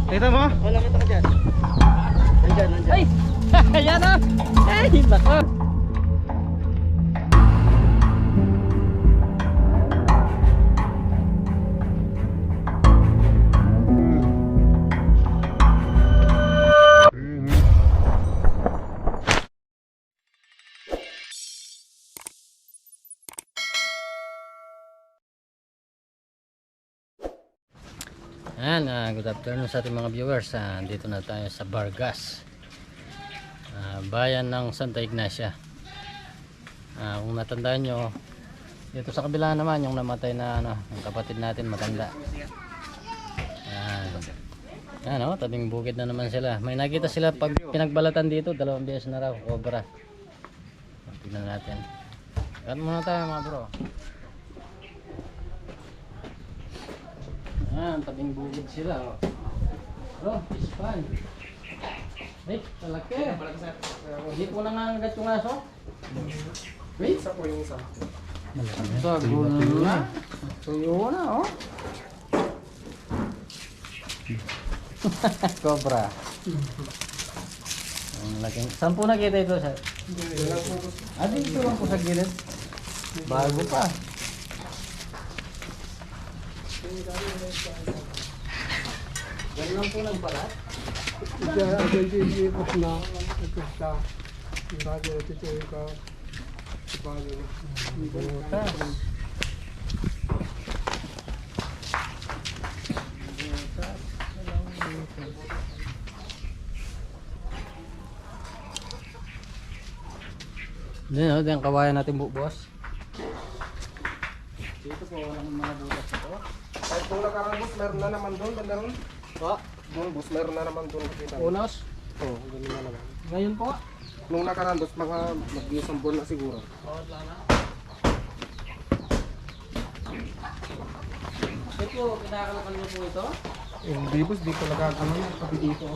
Kita mo? Oh, nakita ka dyan. Nandyan, nandyan. Ay! Ayan na! Ay! Nako! Ayan, good afternoon sa ating mga viewers. Dito na tayo sa Vargas, bayan ng Santa Ignacia. Kung natandaan nyo, dito sa kabila naman yung namatay na yung kapatid natin matanda. Ayan, tabing bukid na naman sila. May nakita sila pag pinagbalatan dito, 2 beses na raw, cobra. Tignan natin. Kat muna tayo mga bro. Tabing bukid sila. Bro, ispan. Ay, talaki. Hindi po nangangagat yung aso. Wait, Isa po yung isa. sago na. Tuyo na, oh. Cobra. Ang laking. Saan po nakita ito, sir? Dito lang po sa gilid. Bago pa. Yan lang po ng balat. Yan, yung kawayan natin boss. Dito po walang mga butas ito. Kahit kung nakarang bus, meron na naman doon. Banda ron. Po, Doon bus, meron na naman doon. unos. Oo, ganun na naman. Ngayon po. Nung nakarang bus, mga mag-isang buwan na siguro. Wala na. Ito, kinakalakan niyo po ito? Hindi bus, dito nagagano yan. Pati dito.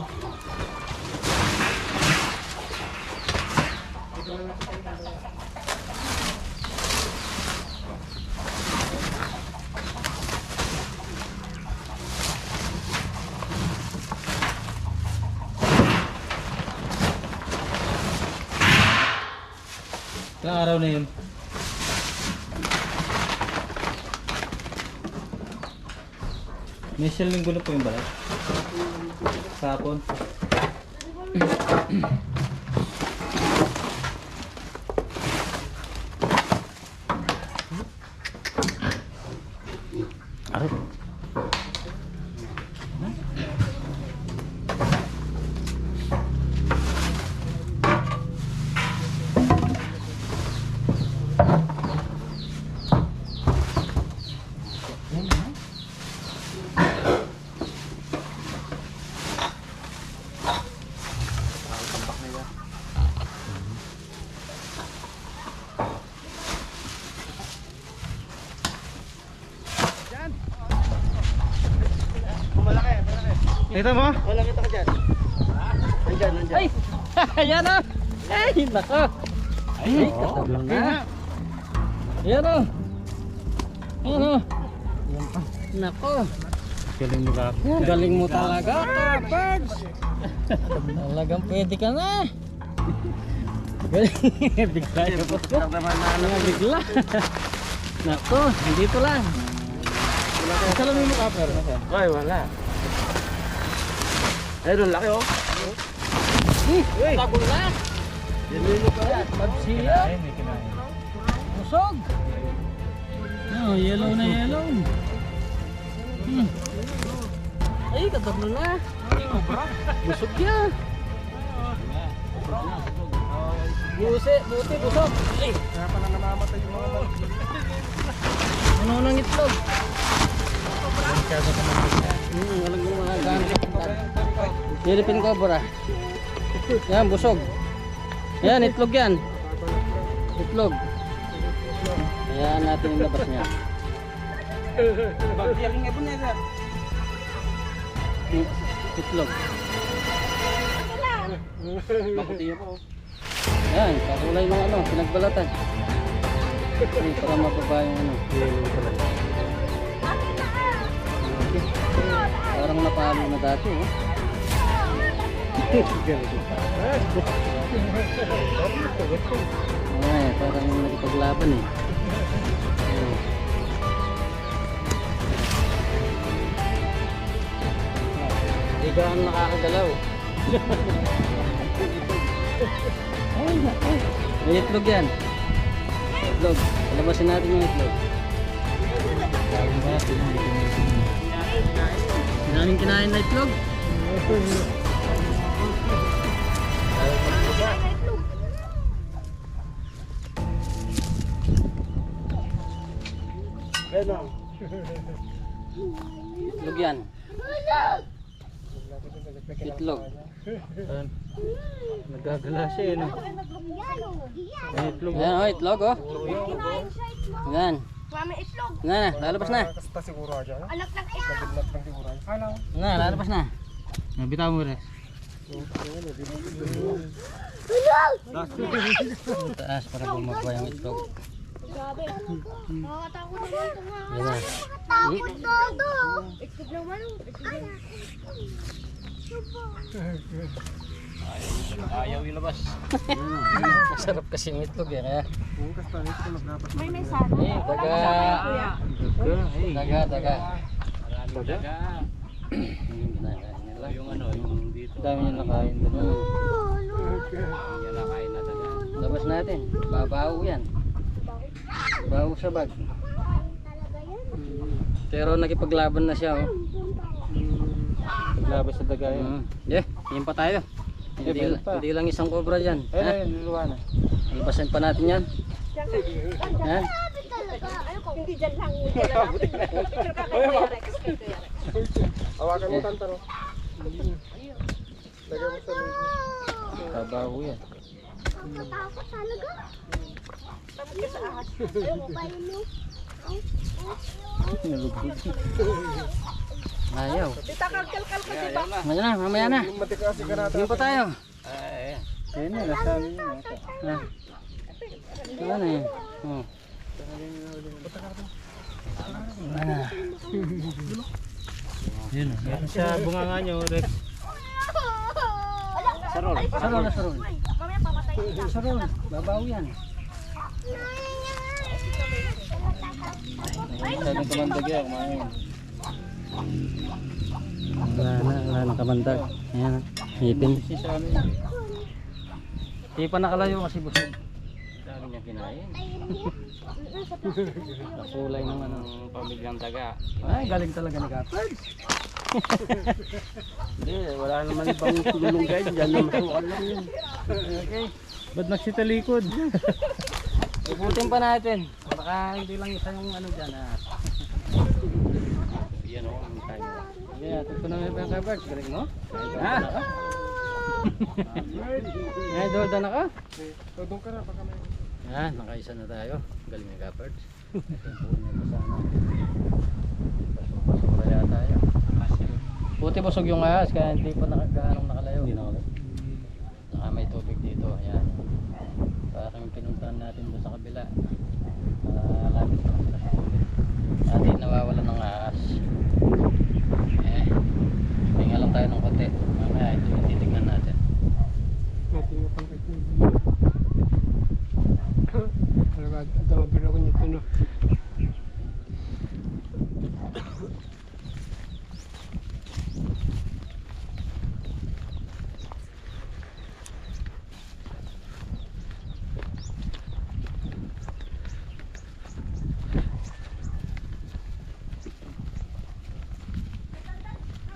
Ilang araw na yun? Initial linggo na po yung balat? Kahapon? Aray. Kita mo? Oh, nakita ka dyan. Nandyan, nandyan. Ay! Ayan na! Ay! Nako! Ay! Katagal na! Ayan o! Ayan o! Nako! Galing mo ka. Galing mo talaga, Kapags! Talagang pwede ka na! Galing! Bigla yun po. Bigla! Nako! Dito lang! Salamin mo ka, pero. Ay, wala. Ayun, laki oh. Tagol na! Pagsiya! Busog! Oh, yellow na yellow! Ay, katagol na! Busog yan! Buti, busog! Ay! Kaya pala namamatay yung mga balik. Ano nang itlog? Walang mga gamit. Philippine cobra. Yan, busog. Yan, itlog yan. Itlog. Ayan natin yung labas niya. Itlog. Makuti po. Yan, kakulay ng pinagbalatan. Para mababa yung Parang talo na dati, oh. Ay, parang nakipaglaban eh. Oh. Hindi ka ang nakakagalaw. May itlog yan. Itlog. Palabasin natin yung itlog. Sinaming kinain na itlog. Itlog yan. Itlog. Nagagala siya eh, no? May itlog. Ayan, oh, itlog, oh. Ayan. Mami itlog. Na, lalabas na. Anak ng itlog. Na, lalabas na. Nabitaw mo rin. Taas para bumaba yung itlog. Grabe. Nakakatakot naman ito nga. Ayan na. Takot todo. Itlog naman. Ayaw ilabas. Masarap kasi yung itlog eh, kaya. May sana. Eh, daga. Daga. Maraming daga. Yung kinakain nila. Yung ano, yung dito. Dami yung nakain doon. Yung yan nakain na daga. Labas natin. Babaw yan. Babaw sa bag. Pero nakipaglaban na siya, oh. Paglabas sa daga yun. Yeah, yun pa tayo. Hindi lang isang cobra dyan. Ayun, luluwa na. Albasan pa natin yan. Ha? Hindi dyan lang. Hawakan mo tantaro. Babaw yan. Takot talaga. Takot ka sa ahas. Ayaw pa yun mo. Ayaw. Titakal-kal ka diba? Mamaya na. Yun pa tayo. Ayun na, nasabi niya. Ha? Ano yan? Oh. Yun na. Yan sa bunganga nyo, Rex. Sarol. Mamaya pamatay ka. Sarol. Babaw yan. Sabi kamandag yan, kumain. Wala na kamandag. Ayan. Hipin. Si sa amin. Hindi pa nakalayo kasi busog. Dami niya kinain. Nakulay naman ang Pamilyang daga. ay, galing talaga ni Kapag. Hindi, wala naman ibang tulong guys. Diyan na masukan lang yun. Okay. Ba't nagsitalikod? Ibutin pa natin. Baka hindi lang isa yung ano dyan. Yan o, ang tayo. Okay, atin ko naman yung Kapag. Galing mo? Ha? Ay, doon na ka? Tudong ka na, baka may... Yan, nakaisa na tayo. Galing ni Kapag. Ito yung puno niya kasama. Basura yata yun. Buti busog yung ahas kaya hindi pa gaanong nakalayo. Hindi nakalayo. Saka may tubig dito. Ayan. Parang pinuntahan natin doon sa kabila. Lapit lang sila sa tubig. At hindi nawawalan ng ahas. Hinga lang tayo ng konti. Mamaya ito yung titignan natin. Natin yung pangkakit. Talaga, ito mabilo ko nito no.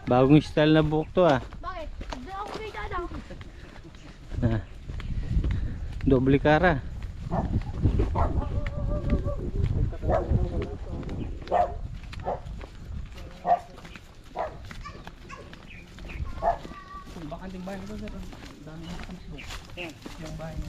Bagong style na buhok to ah. Bakit? Hindi ako kay Dada. Doble cara. Baka din bayan ito sir. Dami na kami. Yung bayan.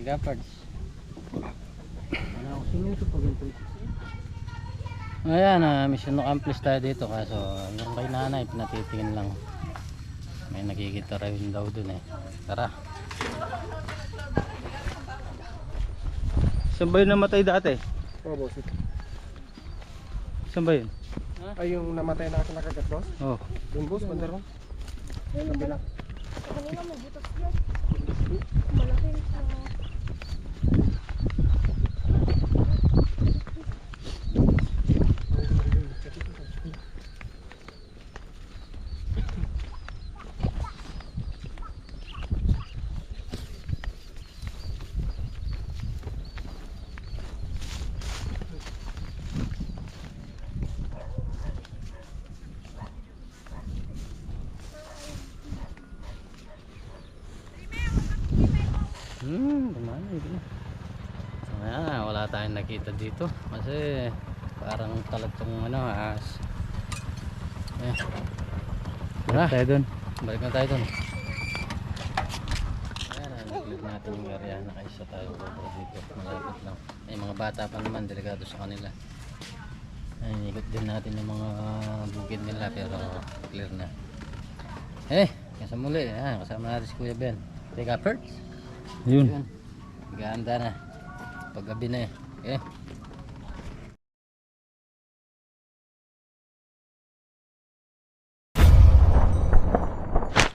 Gapards. Ayan, mission accomplish tayo dito kaso yung kay nanay pinatitingin lang. May nakikita rin daw dun eh. Tara. Saan ba yun namatay dati? Oo, boss. Saan ba yun? Ay, yung namatay na ako nakagat, boss? Oh. Yung boss, banda ron. Ayun, malaki. Kanina may butas yan. Malaki. Dumami din. Ayan, wala tayong nakita dito kasi parang kalat yung ano, ahas. Eh. Balik tayo dun. Balik na tayo dun. Ayan, nakikita natin yung area. Nakaisa tayo dito. Malapit lang. May mga bata pa naman, delikado sa kanila. Ayan, ikot din natin yung mga bukid nila pero clear na. Kaya sa muli, kasama natin si Kuya Ben. Take up first. Yun. Yun. Ganda na. Paggabi na eh. Okay.